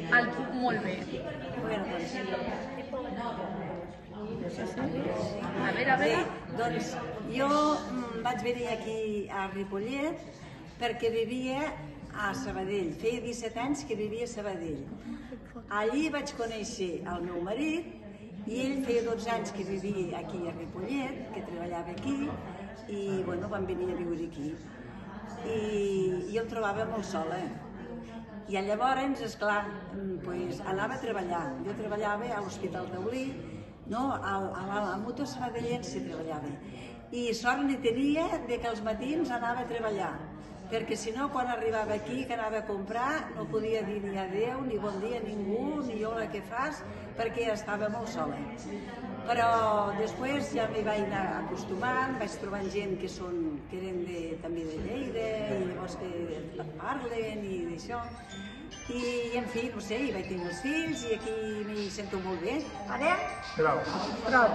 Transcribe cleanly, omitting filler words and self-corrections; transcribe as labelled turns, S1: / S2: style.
S1: El puc molt bé.
S2: Bueno, doncs sí.
S1: A veure.
S2: Bé, doncs jo vaig venir aquí a Ripollet perquè vivia a Sabadell. Feia 17 anys que vivia a Sabadell. Allí vaig conèixer el meu marit i ell feia 12 anys que vivia aquí a Ripollet, que treballava aquí, i bueno, vam venir a viure aquí. I jo em trobava molt sola. I llavors, esclar, pues, anava a treballar. Jo treballava a l'Hospital Taulí, no, a la Mútua Sabadellense treballava. I sort n'hi tenia que als matins anava a treballar, perquè si no, quan arribava aquí, que anava a comprar, no podia dir ni adéu, ni bon dia a ningú, ni hola, què fas, perquè estava molt sola. Però després ja m'hi vaig anar acostumant, vaig trobant gent que eren també de Lleida, i llavors que parlen i d'això. I en fi, no sé, hi vaig tenir els fills i aquí m'hi sento molt bé. Anem?
S3: Bravo.
S1: Bravo.